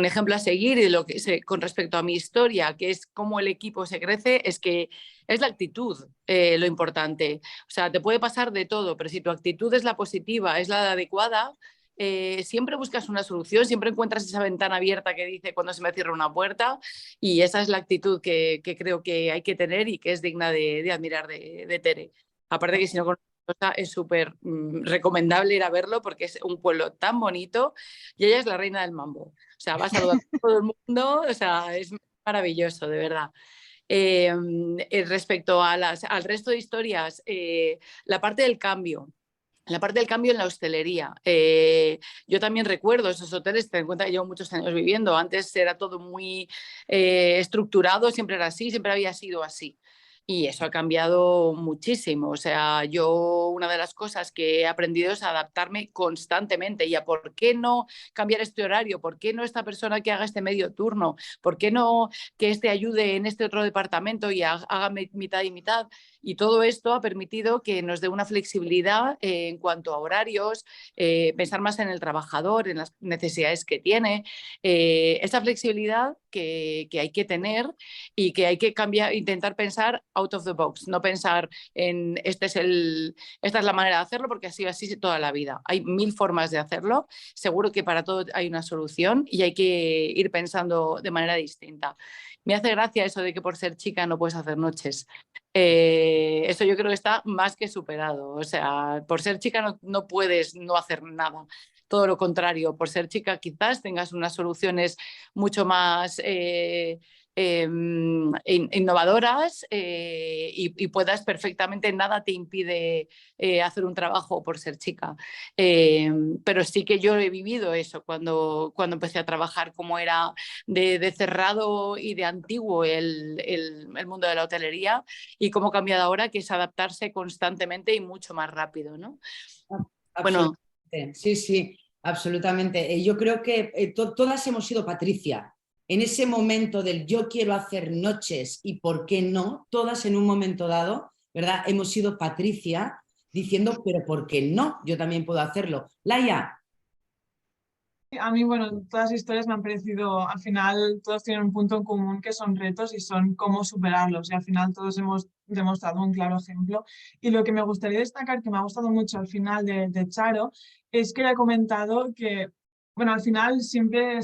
ejemplo a seguir. Y con respecto a mi historia, que es cómo el equipo se crece, es que es la actitud lo importante. O sea, te puede pasar de todo, pero si tu actitud es la positiva, es la adecuada, siempre buscas una solución, siempre encuentras esa ventana abierta que dice cuando se me cierra una puerta, y esa es la actitud que creo que hay que tener y que es digna de admirar de Tere. Aparte que si no conoces, es súper recomendable ir a verlo porque es un pueblo tan bonito y ella es la reina del mambo. O sea, va a saludar a todo el mundo, o sea, es maravilloso, de verdad. Respecto a al resto de historias, la parte del cambio. La parte del cambio en la hostelería. Yo también recuerdo esos hoteles, ten en cuenta que llevo muchos años viviendo, antes era todo muy estructurado, siempre era así, siempre había sido así. Y eso ha cambiado muchísimo. O sea, yo una de las cosas que he aprendido es adaptarme constantemente. Y a por qué no cambiar este horario, por qué no esta persona que haga este medio turno, por qué no que este ayude en este otro departamento y haga mitad y mitad. Y todo esto ha permitido que nos dé una flexibilidad en cuanto a horarios, pensar más en el trabajador, en las necesidades que tiene, esa flexibilidad que hay que tener y que hay que cambiar, intentar pensar out of the box, no pensar en esta es la manera de hacerlo porque ha sido así toda la vida. Hay mil formas de hacerlo, seguro que para todo hay una solución y hay que ir pensando de manera distinta. Me hace gracia eso de que por ser chica no puedes hacer noches. Eso yo creo que está más que superado. O sea, por ser chica no puedes no hacer nada. Todo lo contrario, por ser chica quizás tengas unas soluciones mucho más innovadoras y puedas perfectamente, nada te impide hacer un trabajo por ser chica. Pero sí que yo he vivido eso cuando empecé a trabajar, como era de cerrado y de antiguo el mundo de la hotelería, y cómo ha cambiado ahora, que es adaptarse constantemente y mucho más rápido, ¿no? Bueno, sí, sí, absolutamente. Yo creo que todas hemos sido Patricia. En ese momento del yo quiero hacer noches y por qué no, todas en un momento dado, ¿verdad? Hemos sido Patricia diciendo, pero ¿por qué no? Yo también puedo hacerlo. Laia. A mí, bueno, todas las historias me han parecido, al final todos tienen un punto en común que son retos y son cómo superarlos, y al final todos hemos demostrado un claro ejemplo. Y lo que me gustaría destacar, que me ha gustado mucho al final de Charo, es que ella ha comentado que, bueno, al final siempre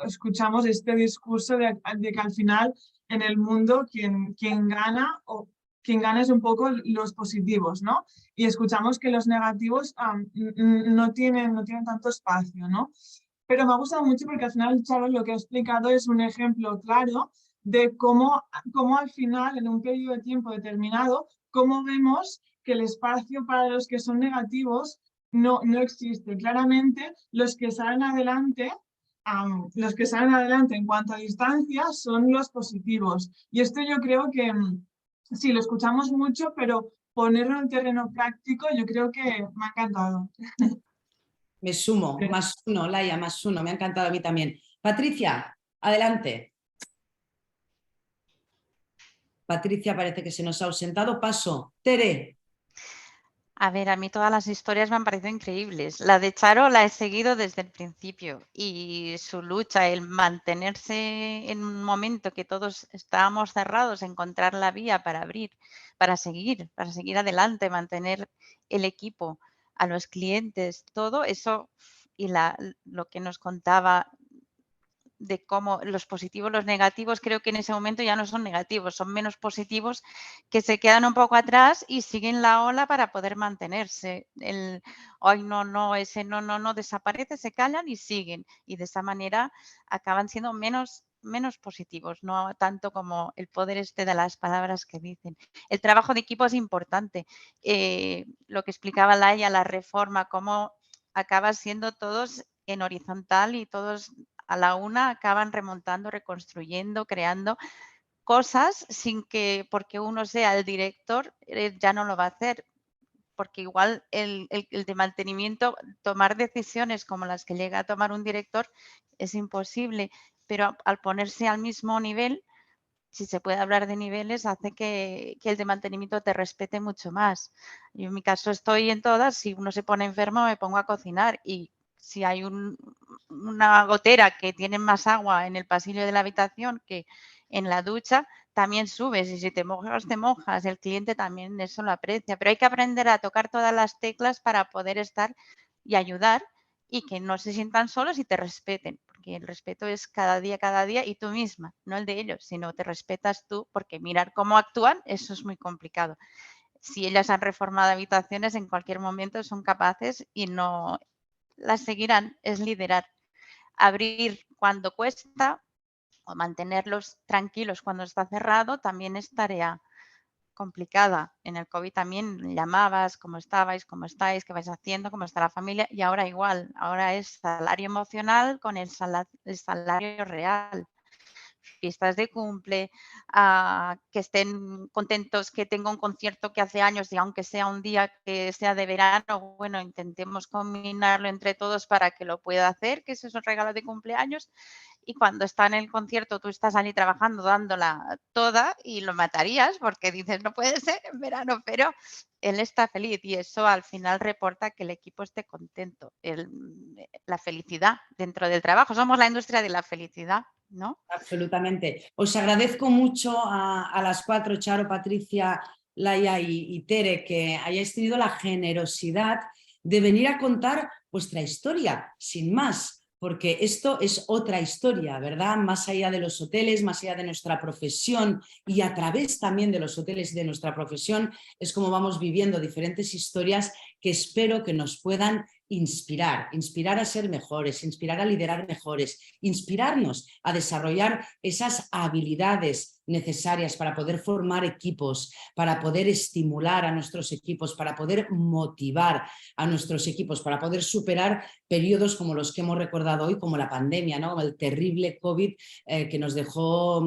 escuchamos este discurso de que al final en el mundo quien gana es un poco los positivos, ¿no? Y escuchamos que los negativos no tienen tanto espacio, ¿no? Pero me ha gustado mucho porque al final Charo lo que ha explicado es un ejemplo claro de cómo al final, en un periodo de tiempo determinado, cómo vemos que el espacio para los que son negativos no existe. Claramente, los que salen adelante en cuanto a distancia son los positivos. Y esto yo creo que sí, lo escuchamos mucho, pero ponerlo en terreno práctico yo creo que me ha encantado. Me sumo, más uno, Laia, más uno. Me ha encantado a mí también. Patricia, adelante. Patricia parece que se nos ha ausentado. Paso. Tere. A ver, a mí todas las historias me han parecido increíbles. La de Charo la he seguido desde el principio y su lucha, el mantenerse en un momento que todos estábamos cerrados, encontrar la vía para abrir, para seguir adelante, mantener el equipo, a los clientes, todo eso y lo que nos contaba de cómo los positivos, los negativos, creo que en ese momento ya no son negativos, son menos positivos, que se quedan un poco atrás y siguen la ola para poder mantenerse. Ay, no, ese no, desaparece, se callan y siguen. Y de esa manera acaban siendo menos positivos, no tanto como el poder de las palabras que dicen. El trabajo de equipo es importante. Lo que explicaba Laia, la reforma, cómo acaba siendo todos en horizontal y todos a la una acaban remontando, reconstruyendo, creando cosas sin que, porque uno sea el director, ya no lo va a hacer. Porque igual el de mantenimiento, tomar decisiones como las que llega a tomar un director es imposible, pero al ponerse al mismo nivel, si se puede hablar de niveles, hace que el de mantenimiento te respete mucho más. Yo en mi caso estoy en todas, si uno se pone enfermo me pongo a cocinar y si hay una gotera que tiene más agua en el pasillo de la habitación que en la ducha, también subes y si te mojas, te mojas. El cliente también eso lo aprecia, pero hay que aprender a tocar todas las teclas para poder estar y ayudar y que no se sientan solos y te respeten, porque el respeto es cada día y tú misma, no el de ellos, sino te respetas tú, porque mirar cómo actúan, eso es muy complicado. Si ellas han reformado habitaciones, en cualquier momento son capaces y no las seguirán, es liderar. Abrir cuando cuesta o mantenerlos tranquilos cuando está cerrado también es tarea complicada. En el COVID también llamabas, cómo estabais, cómo estáis, qué vais haciendo, cómo está la familia, y ahora igual, ahora es salario emocional con el salario real. Fiestas de cumple, que estén contentos, que tenga un concierto que hace años y aunque sea un día que sea de verano, bueno, intentemos combinarlo entre todos para que lo pueda hacer, que eso es un regalo de cumpleaños. Y cuando está en el concierto, tú estás allí trabajando, dándola toda y lo matarías porque dices, no puede ser en verano, pero él está feliz y eso al final reporta que el equipo esté contento. La felicidad dentro del trabajo. Somos la industria de la felicidad, ¿no? Absolutamente. Os agradezco mucho a las cuatro, Charo, Patricia, Laia y Tere, que hayáis tenido la generosidad de venir a contar vuestra historia, sin más, porque esto es otra historia, ¿verdad? Más allá de los hoteles, más allá de nuestra profesión y a través también de los hoteles y de nuestra profesión, es como vamos viviendo diferentes historias que espero que nos puedan inspirar a ser mejores, inspirar a liderar mejores, inspirarnos a desarrollar esas habilidades necesarias para poder formar equipos, para poder estimular a nuestros equipos, para poder motivar a nuestros equipos, para poder superar periodos como los que hemos recordado hoy, como la pandemia, ¿no? El terrible COVID que nos dejó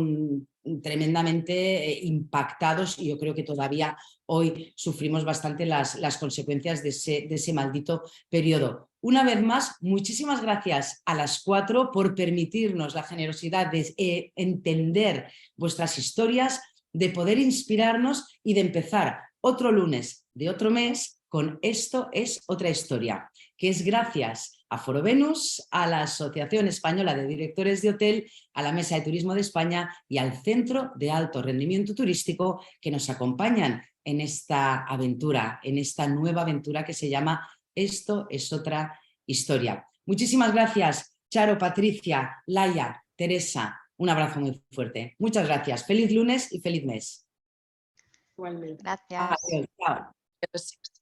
tremendamente impactados, y yo creo que todavía hoy sufrimos bastante las consecuencias de ese maldito periodo. Una vez más, muchísimas gracias a las 4 por permitirnos la generosidad de entender vuestras historias, de poder inspirarnos y de empezar otro lunes de otro mes con Esto es otra historia, que es gracias a Foro Venus, a la Asociación Española de Directores de Hotel, a la Mesa de Turismo de España y al Centro de Alto Rendimiento Turístico, que nos acompañan en esta aventura, en esta nueva aventura que se llama Esto es otra historia. Muchísimas gracias, Charo, Patricia, Laia, Teresa. Un abrazo muy fuerte. Muchas gracias. Feliz lunes y feliz mes. Igualmente. Gracias. Adiós. Chao. Gracias.